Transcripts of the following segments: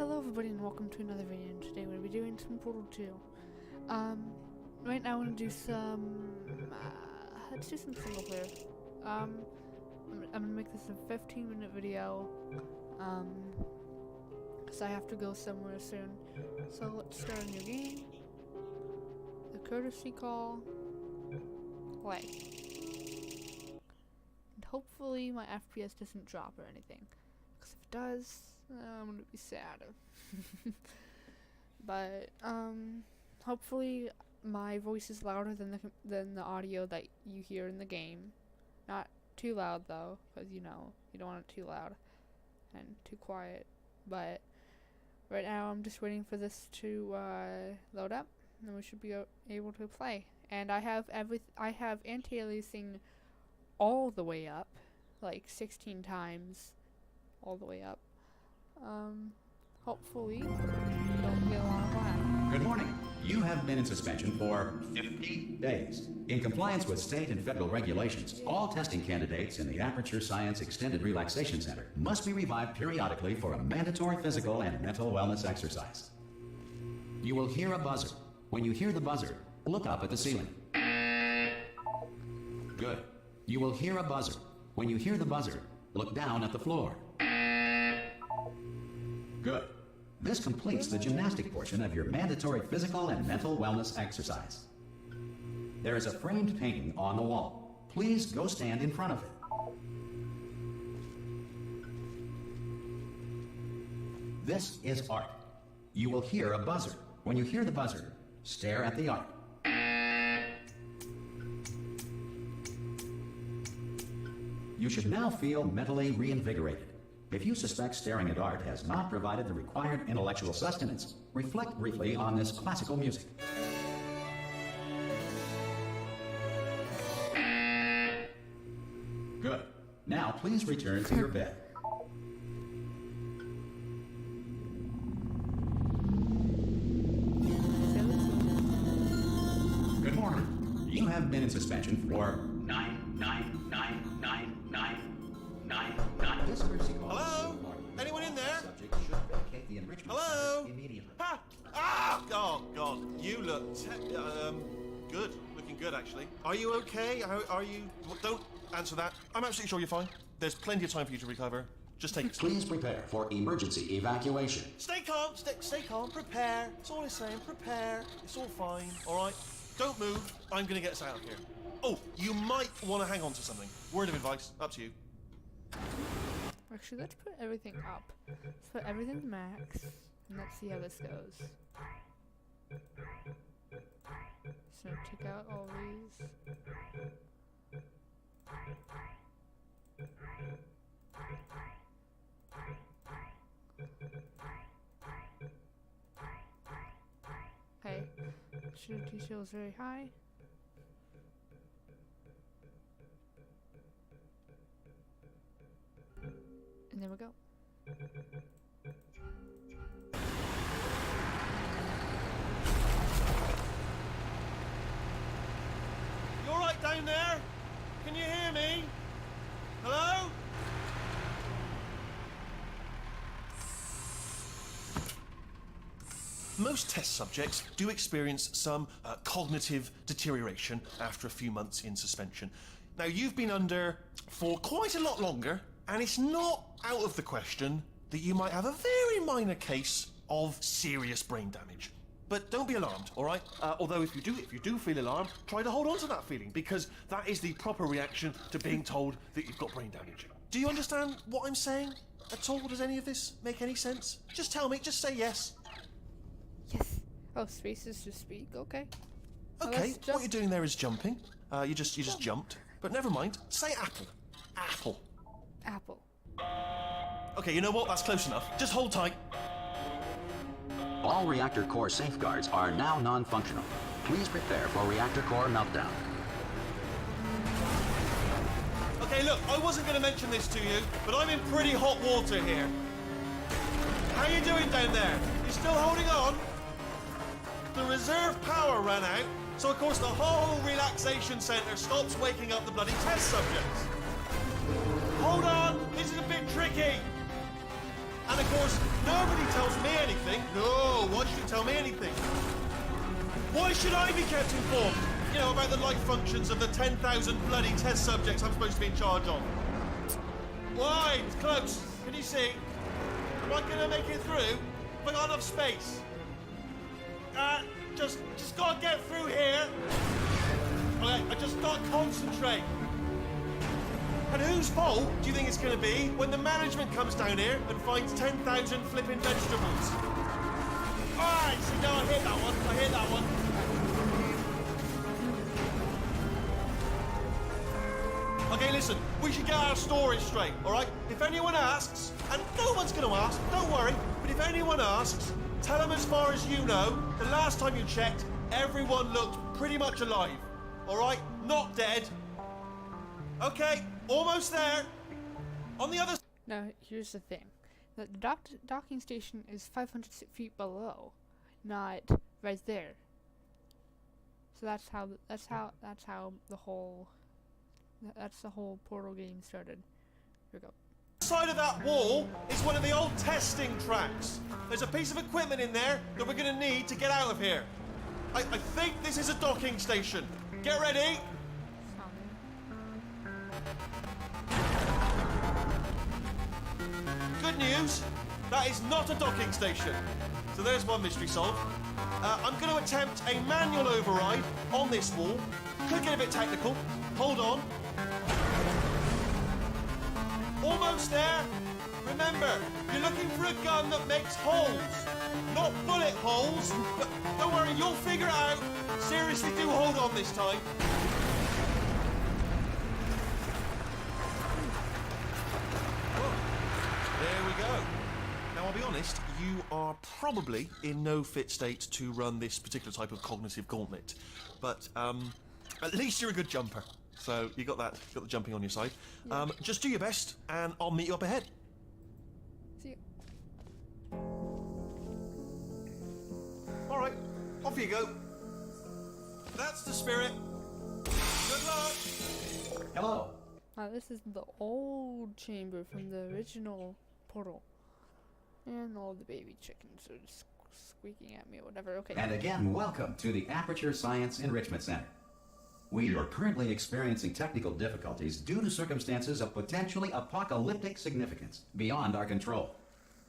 Hello everybody and welcome to another video, and today we're going to be doing some Portal 2. Right now I'm going to do some, let's do some single player. I'm going to make this a 15-minute video, because I have to go somewhere soon. So let's start a new game. The courtesy call. Play. And hopefully my FPS doesn't drop or anything, because if it does, I'm gonna be sad. But hopefully my voice is louder than the audio that you hear in the game. Not too loud though, because you know you don't want it too loud and too quiet. But right now I'm just waiting for this to load up, and then we should be able to play. And I have anti-aliasing all the way up, like 16 times, all the way up. Hopefully, don't get a lot of lag. Good morning. You have been in suspension for 50 days. In compliance with state and federal regulations, all testing candidates in the Aperture Science Extended Relaxation Center must be revived periodically for a mandatory physical and mental wellness exercise. You will hear a buzzer. When you hear the buzzer, look up at the ceiling. Good. You will hear a buzzer. When you hear the buzzer, look down at the floor. Good. This completes the gymnastic portion of your mandatory physical and mental wellness exercise. There is a framed painting on the wall. Please go stand in front of it. This is art. You will hear a buzzer. When you hear the buzzer, stare at the art. You should now feel mentally reinvigorated. If you suspect staring at art has not provided the required intellectual sustenance, reflect briefly on this classical music. Good. Now please return to your bed. Good morning. You have been in suspension for 9999999. This courtesy call. Hello? Anyone in there? Subject should vacate the enrichment Hello? center immediately. Ha! Ah! Oh God, you look good. Looking good, actually. Are you okay? Are you? Well, don't answer that. I'm absolutely sure you're fine. There's plenty of time for you to recover. Just take it slow. Please prepare for emergency evacuation. Stay calm. Stay calm. Prepare. That's all I'm saying. Prepare. It's all fine. All right. Don't move. I'm gonna get us out of here. Oh, you might want to hang on to something. Word of advice. Up to you. Actually, let's put everything up. Let's put everything to max, and let's see how this goes. So take out all these. Okay, acidity feels very high. And there we go. You all right down there? Can you hear me? Hello? Most test subjects do experience some cognitive deterioration after a few months in suspension. Now, you've been under for quite a lot longer, and it's not out of the question that you might have a very minor case of serious brain damage. But don't be alarmed, all right? Although if you do feel alarmed, try to hold on to that feeling, because that is the proper reaction to being told that you've got brain damage. Do you understand what I'm saying at all? Does any of this make any sense? Just tell me, just say yes. Yes. Oh, spaces to speak. Okay. Okay, what you're doing there is jumping. You just jumped. But never mind. Say apple. Apple. Apple. Okay, you know what? That's close enough. Just hold tight. All reactor core safeguards are now non-functional. Please prepare for reactor core meltdown. Okay, look, I wasn't going to mention this to you, but I'm in pretty hot water here. How you doing down there? You still holding on? The reserve power ran out, so of course the whole relaxation center stops waking up the bloody test subjects. Hold on, this is a bit tricky. And of course, nobody tells me anything. No, why should you tell me anything? Why should I be kept informed? You know, about the life functions of the 10,000 bloody test subjects I'm supposed to be in charge of. Why? It's close. Can you see? Am I gonna make it through? Have I got enough space? Just gotta get through here. Okay, I just gotta concentrate. And whose fault do you think it's gonna be when the management comes down here and finds 10,000 flipping vegetables? Alright, see, now I hear that one. I hear that one. Okay, listen, we should get our story straight, alright? If anyone asks, and no one's gonna ask, don't worry, but if anyone asks, tell them as far as you know, the last time you checked, everyone looked pretty much alive. Alright? Not dead. Okay, almost there. On the other... Now, here's the thing. The docking station is 500 feet below, not right there. So that's how the whole Portal game started. Here we go. Side of that wall is one of the old testing tracks. There's a piece of equipment in there that we're gonna need to get out of here. I think this is a docking station. Get ready. Good news, that is not a docking station. So there's one mystery solved. I'm going to attempt a manual override on this wall. Could get a bit technical. Hold on. Almost there. Remember, you're looking for a gun that makes holes, not bullet holes. But don't worry, you'll figure it out. Seriously, do hold on this time. There we go. Now, I'll be honest, you are probably in no fit state to run this particular type of cognitive gauntlet. But, at least you're a good jumper. So, you got that, got the jumping on your side. Yeah. Just do your best, and I'll meet you up ahead. See you. All right, off you go. That's the spirit. Good luck. Hello. This is the old chamber from the original Portal. And all the baby chickens are just squeaking at me or whatever. Okay. And again, welcome to the Aperture Science Enrichment Center. We are currently experiencing technical difficulties due to circumstances of potentially apocalyptic significance beyond our control.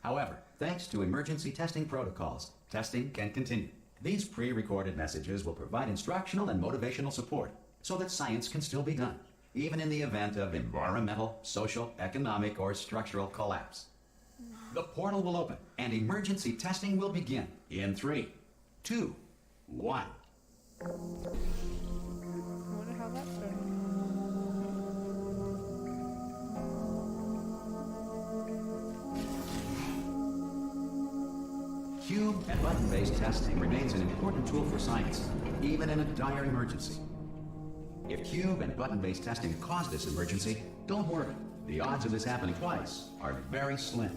However, thanks to emergency testing protocols, testing can continue. These pre-recorded messages will provide instructional and motivational support so that science can still be done, even in the event of environmental, social, economic, or structural collapse. The portal will open, and emergency testing will begin in 3, 2, 1. I wonder how that started. Cube and button-based testing remains an important tool for science, even in a dire emergency. If cube and button-based testing caused this emergency, don't worry. The odds of this happening twice are very slim.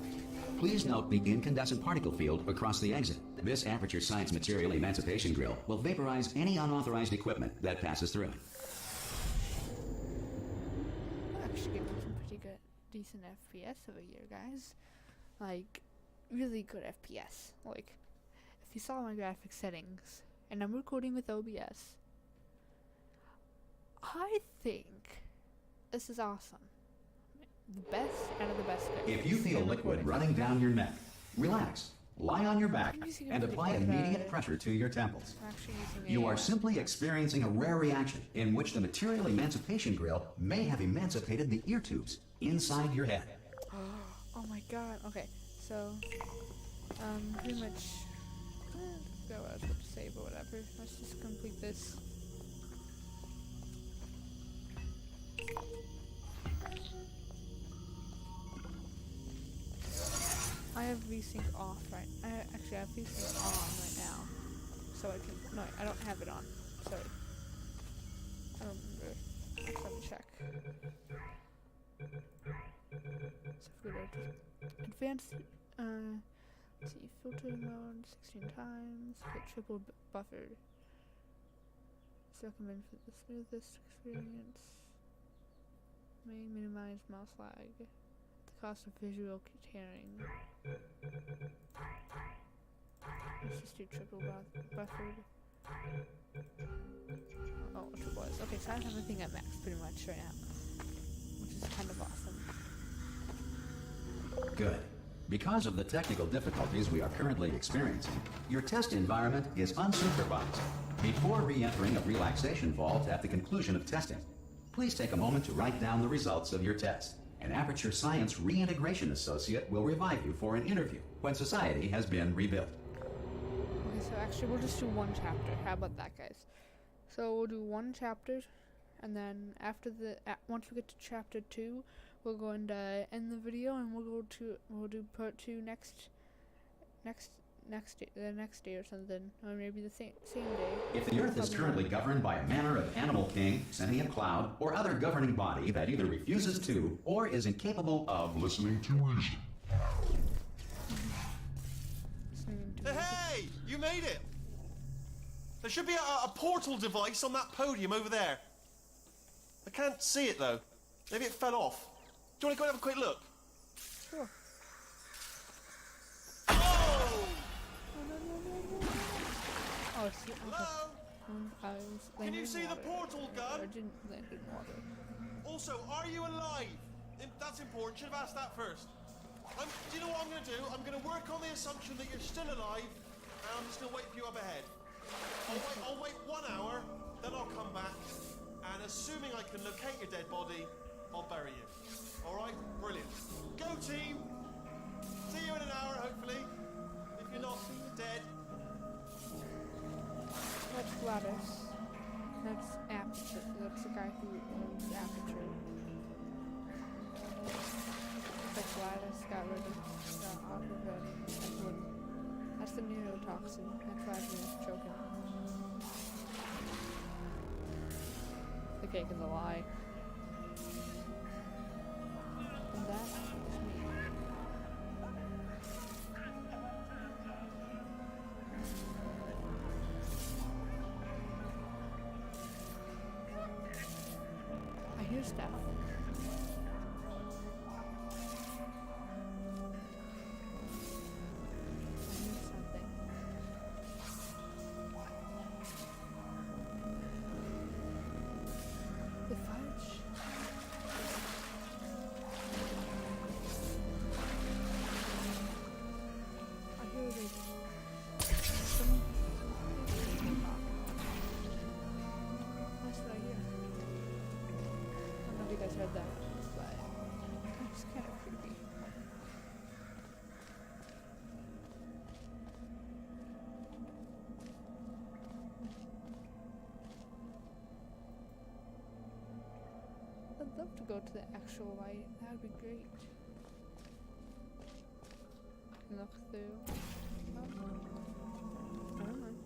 Please note the incandescent particle field across the exit. This Aperture Science Material Emancipation Grill will vaporize any unauthorized equipment that passes through it. I'm actually getting some pretty good, decent FPS over here, guys. Like, really good FPS. Like, if you saw my graphic settings, and I'm recording with OBS, I think this is awesome. The best out of the best guys. If you feel liquid running down your neck, relax, lie on your back, and apply immediate pressure to your temples. You are simply experiencing a rare reaction in which the Material Emancipation Grill may have emancipated the ear tubes inside your head. Oh my god. Okay, so, pretty much, I forgot what I was about to say, but whatever. Let's just complete this. I have VSync off right. I have VSync on right now, so I can. No, I don't have it on. Sorry. I don't remember. Let's let me check. So if we go to advanced, let's see, filter mode 16 times, hit triple buffer. So recommend for the smoothest experience. May minimize mouse lag. The cost of visual tearing. just do triple buffered. Oh, which it was. Okay, so I have everything at max pretty much right now, which is kind of awesome. Good. Because of the technical difficulties we are currently experiencing, your test environment is unsupervised. Before re-entering a relaxation vault at the conclusion of testing, please take a moment to write down the results of your test. An Aperture Science Reintegration Associate will revive you for an interview when society has been rebuilt. Okay, so actually we'll just do one chapter. How about that, guys? So we'll do one chapter, and then after once we get to chapter 2, we're going to end the video, and we'll do part 2 the next day or something, or maybe the same day. If the Earth is currently governed by a manner of animal king, sentient cloud, or other governing body that either refuses to or is incapable of listening to reason. Hey! You made it! There should be a portal device on that podium over there. I can't see it though. Maybe it fell off. Do you want to go and have a quick look? Sure. Oh! Oh, see, Hello? Can you see the water. portal gun? I didn't land in water. Also, are you alive? That's important. Should have asked that first. Do you know what I'm going to do? I'm going to work on the assumption that you're still alive, and I'm just going to wait for you up ahead. I'll wait 1 hour, then I'll come back, and assuming I can locate your dead body, I'll bury you. All right? Brilliant. Go, team! See you in an hour, hopefully. If you're not dead. That's Gladys. That's Aperture. That's the guy who owns Aperture. But Gladys got rid of everyone. That's the neurotoxin. That's why everyone's choking. The cake is a lie. And that is me. I hear stuff. Heard that, but it's kind of creepy. I'd love to go to the actual light. That would be great. Look through. Oh. Never mind.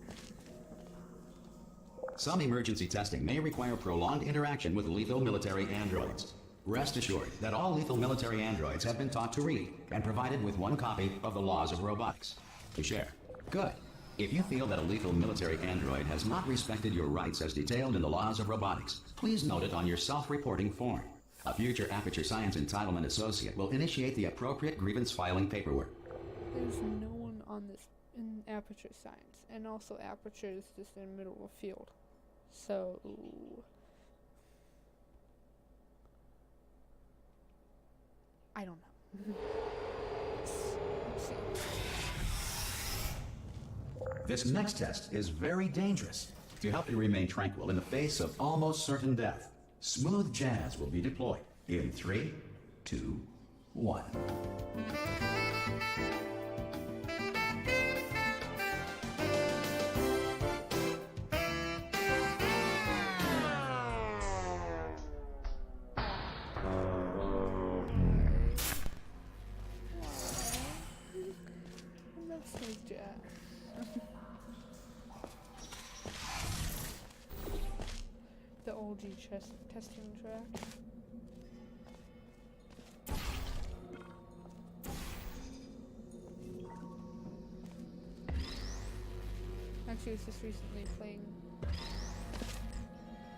Some emergency testing may require prolonged interaction with lethal military androids. Rest assured that all lethal military androids have been taught to read and provided with one copy of the Laws of Robotics to share. Good. If you feel that a lethal military android has not respected your rights as detailed in the Laws of Robotics, please note it on your self-reporting form. A future Aperture Science Entitlement Associate will initiate the appropriate grievance filing paperwork. There's no one on this in Aperture Science, and also Aperture is just in the middle of a field. So I don't know. Let's see. This next test is very dangerous. To help you remain tranquil in the face of almost certain death, smooth jazz will be deployed in 3, 2, 1. The OG testing track. Actually, I was just recently playing.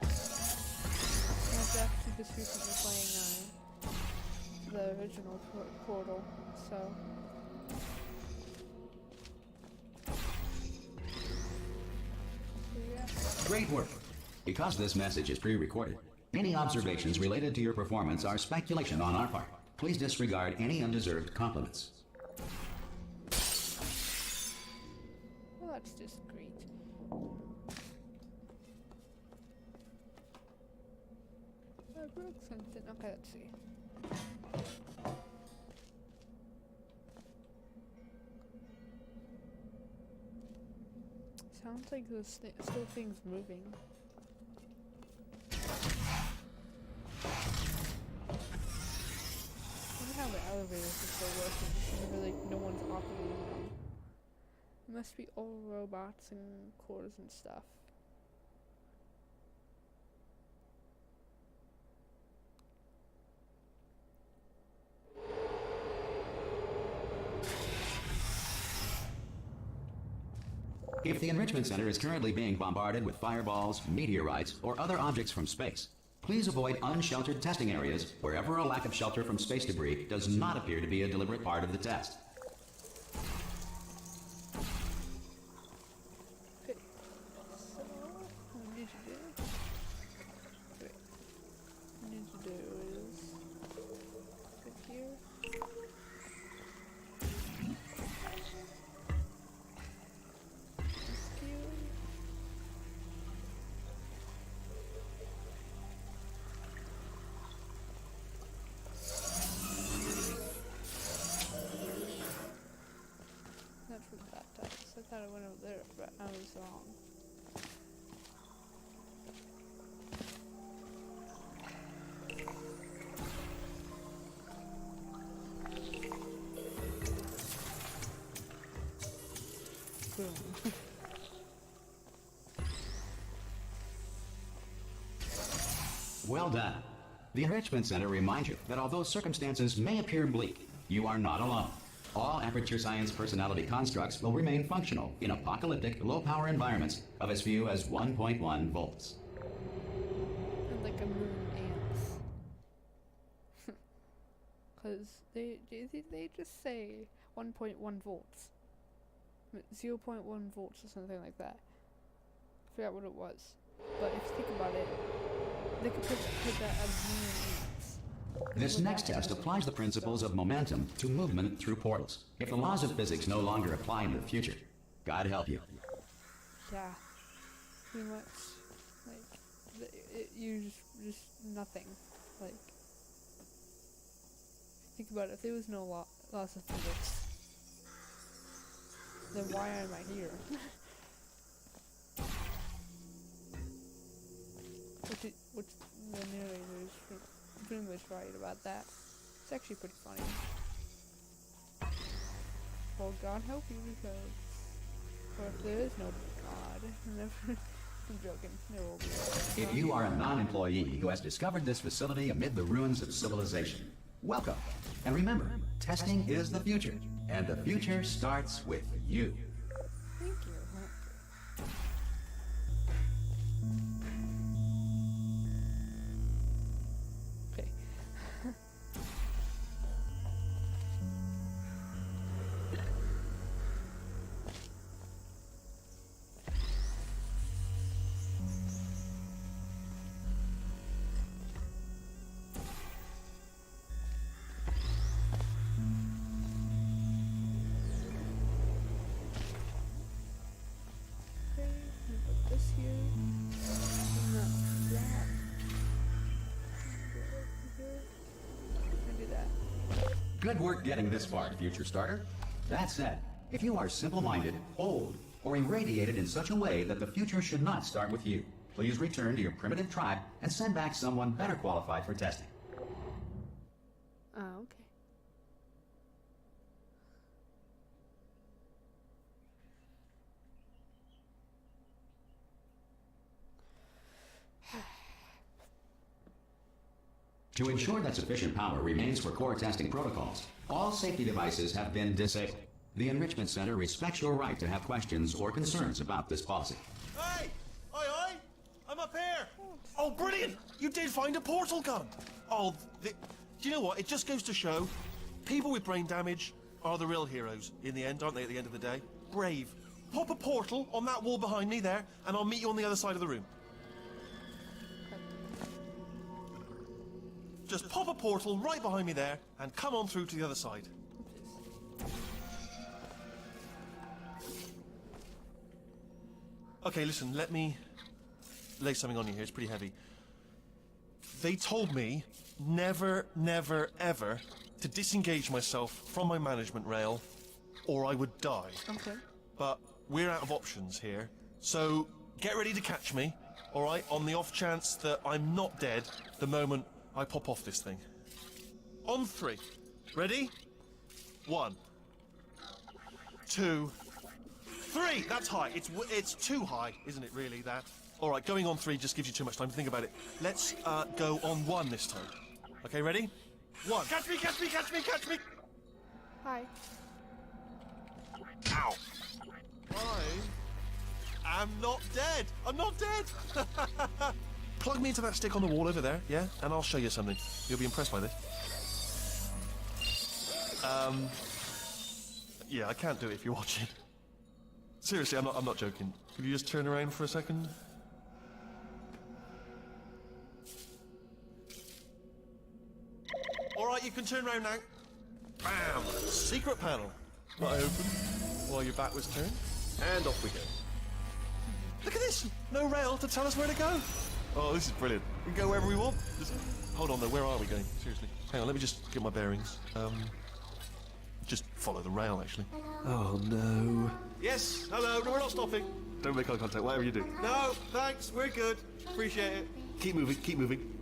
I was actually just recently playing the original Portal, so. work. Because this message is pre-recorded, any observations related to your performance are speculation on our part. Please disregard any undeserved compliments. Well, that's just great. I broke something. Okay, let's see. Sounds like there's still things moving. I wonder how the elevators are still working. Whenever, like, no one's operating them. It must be all robots and cores and stuff. If the Enrichment Center is currently being bombarded with fireballs, meteorites, or other objects from space, please avoid unsheltered testing areas wherever a lack of shelter from space debris does not appear to be a deliberate part of the test. Okay. So, what we need to do... Wait. What we need to do is... Click here. That's what that does. I thought it went over there, but I was wrong. Boom. Well done. The Enrichment Center reminds you that although circumstances may appear bleak, you are not alone. All Aperture Science personality constructs will remain functional in apocalyptic, low-power environments of as few as 1.1 volts. And like a million ants. Because they just say 1.1 volts. 0.1 volts or something like that. I forgot what it was. But if you think about it, they could put that as million ants. This next test applies the principles of momentum to movement through portals. If the laws of physics no longer apply in the future, God help you. Yeah. Pretty much. Like, you just nothing. Like, think about it. If there was no laws of physics, then why am I here? Which the narrator is pretty much right about that. It's actually pretty funny. Well, God help you, because... Or if there is no God, never... I'm joking, there will be. If you are a non-employee who has discovered this facility amid the ruins of civilization, welcome. And remember, testing is the future, and the future starts with you. Thank you. Okay. Put this here. And that. And do that. Good work getting this far, future starter. That said, if you are simple-minded, old, or irradiated in such a way that the future should not start with you, please return to your primitive tribe and send back someone better qualified for testing. Oh, okay. To ensure that sufficient power remains for core testing protocols, all safety devices have been disabled. The Enrichment Center respects your right to have questions or concerns about this policy. Hey! Oi, oi! I'm up here! Oh, brilliant! You did find a portal gun! Oh, do you know what? It just goes to show, people with brain damage are the real heroes in the end, aren't they, at the end of the day? Brave. Pop a portal on that wall behind me there, and I'll meet you on the other side of the room. just pop a portal right behind me there and come on through to the other side. Okay, listen, let me lay something on you here. It's pretty heavy. They told me never, never, ever to disengage myself from my management rail or I would die. Okay. But we're out of options here. So get ready to catch me, all right, on the off chance that I'm not dead the moment I pop off this thing. On 3. Ready? 1, 2, 3. That's high. It's too high, isn't it, really, that? All right, going on 3 just gives you too much time to think about it. Let's go on 1 this time. Okay, ready? 1. Catch me, catch me, catch me, catch me! Hi. Ow! I'm not dead! I'm not dead! Plug me into that stick on the wall over there, yeah? And I'll show you something. You'll be impressed by this. Yeah, I can't do it if you're watching. Seriously, I'm not joking. Could you just turn around for a second? Alright, you can turn around now. Bam! Secret panel. That I opened while your back was turned. And off we go. Look at this! No rail to tell us where to go. Oh, this is brilliant. We can go wherever we want. Just, hold on though, where are we going? Seriously. Hang on, let me just get my bearings. Just follow the rail, actually. Oh, no. Yes, hello, no, we're not stopping. Don't make eye contact, whatever you do. No, thanks, we're good. Appreciate it. Keep moving, keep moving.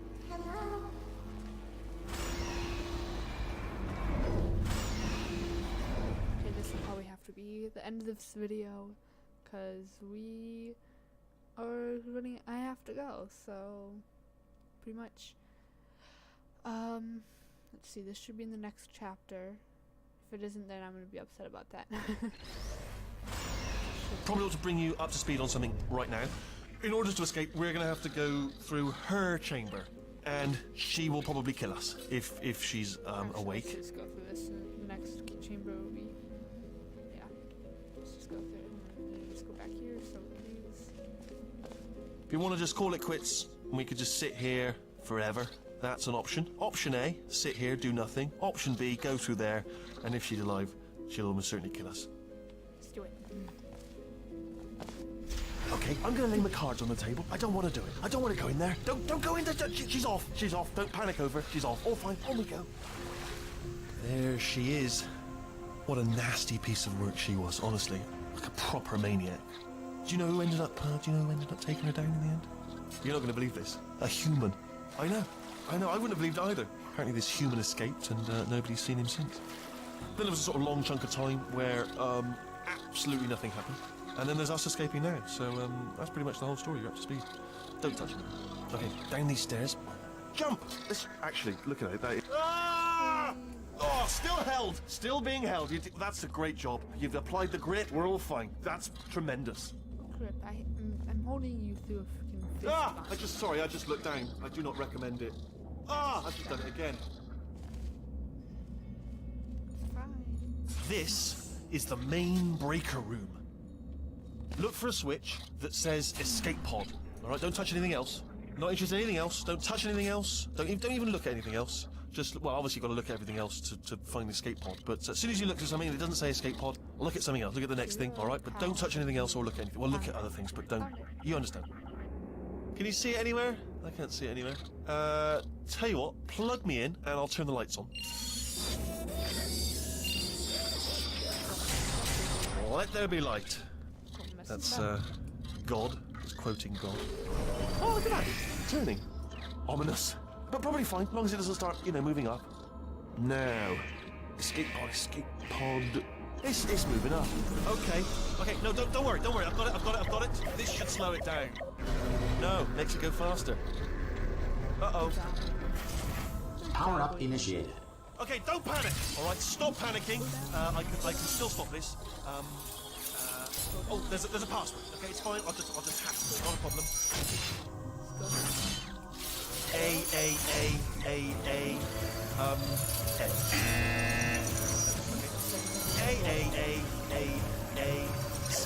Okay, this will probably have to be the end of this video, because we are running. I have to go, so pretty much. Let's see. This should be in the next chapter. If it isn't, then I'm gonna be upset about that. Probably ought to bring you up to speed on something right now. In order to escape, we're gonna have to go through her chamber, and she will probably kill us if she's awake. Let's just go through this. And the next chamber will be. Yeah. Let's just go through it. And let's go back here. So please. If you want to just call it quits, and we could just sit here forever, that's an option. Option A, sit here, do nothing. Option B, go through there, and if she's alive, she'll almost certainly kill us. Let's do it. Okay, I'm gonna lay my cards on the table. I don't want to do it. I don't want to go in there. Don't go in there. She's off. She's off. Don't panic over. She's off. All fine. On we go. There she is. What a nasty piece of work she was, honestly. Like a proper maniac. Do you know who ended up taking her down in the end? You're not going to believe this. A human. I know. I wouldn't have believed it either. Apparently this human escaped and nobody's seen him since. Then there was a sort of long chunk of time where absolutely nothing happened. And then there's us escaping now. So that's pretty much the whole story. You're up to speed. Don't touch me. Okay, down these stairs. Jump! Actually, look at it. That is... Ah! Oh, still held. Still being held. That's a great job. You've applied the grit. We're all fine. That's tremendous. Grip. I'm holding you through a freaking fist bump. I just looked down. I do not recommend it. I've just done it again. Fine. This is the main breaker room. Look for a switch that says escape pod. All right, don't touch anything else. Not interested in anything else. Don't touch anything else. Don't even look at anything else. Just, well, obviously you've got to look at everything else to find the escape pod. But as soon as you look at something that doesn't say escape pod, look at something else. Look at the next thing, all right? But don't touch anything else or look at anything. Well, look at other things, but don't. You understand? Can you see it anywhere? I can't see it anywhere. Tell you what, plug me in and I'll turn the lights on. Let there be light. That's, God. It's quoting God. Oh, look at that. Turning. Ominous. But probably fine, as long as it doesn't start, moving up. Now. Escape pod. It's moving up. Okay. No, don't worry. I've got it. This should slow it down. No, makes it go faster. Uh-oh. Power up initiated. Okay, don't panic. All right, stop panicking. I can still stop this. Oh, there's a password. Okay, it's fine. I'll just hack it. Not a problem. A. A, C.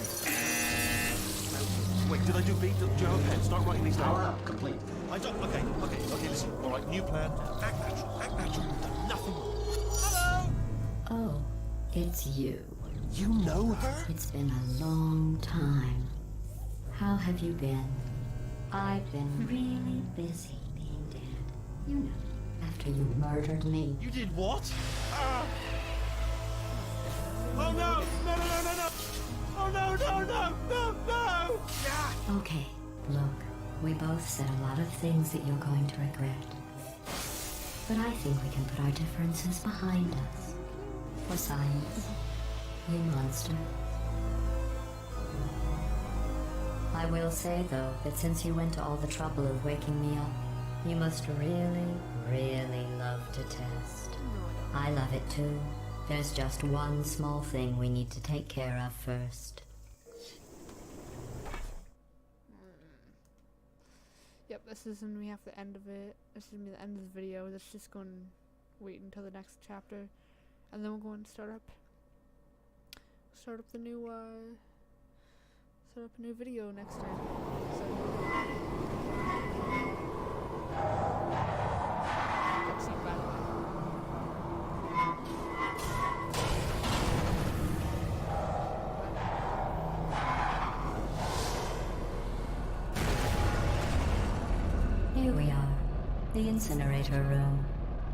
Wait, did I do B? Do you have a pen? Start writing these Power down. up. Complete. I don't. Okay, listen. All right, new plan. Act natural. Act natural. You've done nothing wrong. Hello. Oh, it's you. You know her? It's been a long time. How have you been? I've been really busy being dead. You know, after you murdered me. You did what? Oh no! No! Oh no! Yeah. Okay, look, we both said a lot of things that you're going to regret. But I think we can put our differences behind us. For science, you monster. I will say, though, that since you went to all the trouble of waking me up, you must really, really love to test. I love it too. There's just one small thing we need to take care of first. Yep, this is gonna be the end of it. This is gonna be the end of the video. Let's just go and wait until the next chapter, and then we'll go and start up the new a new video next time. Cutscene, by the way. Here we are, the incinerator room.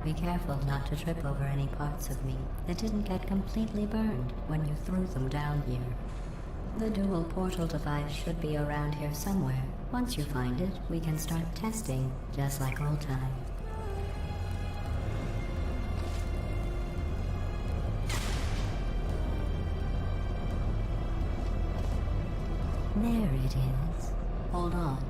Be careful not to trip over any parts of me that didn't get completely burned when you threw them down here. The dual portal device should be around here somewhere. Once you find it, we can start testing, just like old times. There it is. Hold on.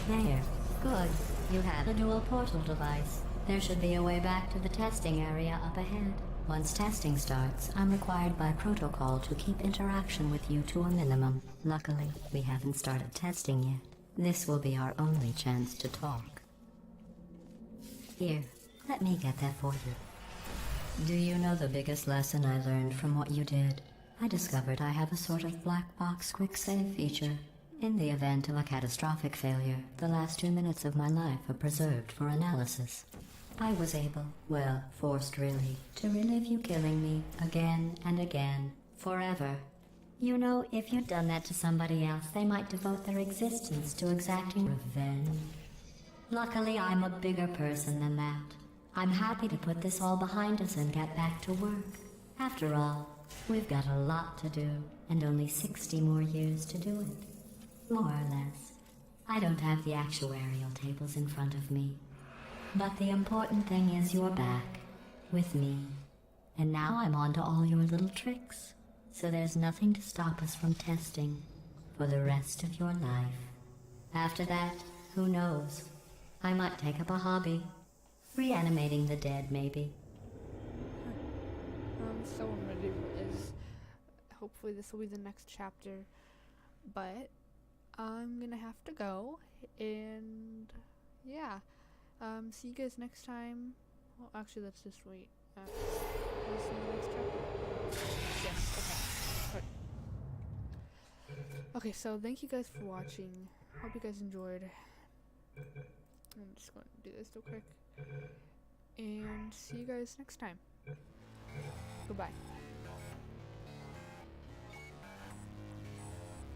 There. Good. You have a dual portal device. There should be a way back to the testing area up ahead. Once testing starts, I'm required by protocol to keep interaction with you to a minimum. Luckily, we haven't started testing yet. This will be our only chance to talk. Here, let me get that for you. Do you know the biggest lesson I learned from what you did? I discovered I have a sort of black box quick save feature. In the event of a catastrophic failure, the last 2 minutes of my life are preserved for analysis. I was able, well, forced really, to relive you killing me again and again, forever. You know, if you'd done that to somebody else, they might devote their existence to exacting revenge. Luckily, I'm a bigger person than that. I'm happy to put this all behind us and get back to work. After all, we've got a lot to do, and only 60 more years to do it. More or less. I don't have the actuarial tables in front of me. But the important thing is you're back, with me. And now I'm on to all your little tricks. So there's nothing to stop us from testing for the rest of your life. After that, who knows? I might take up a hobby. Reanimating the dead, maybe. So what I'm gonna do is, hopefully this will be the next chapter, but I'm gonna have to go, and yeah, see you guys next time. Well, actually, let's just wait. Wanna see the next chapter? Yes, okay. Okay, so thank you guys for watching. Hope you guys enjoyed. I'm just going to do this real quick. And see you guys next time. Goodbye.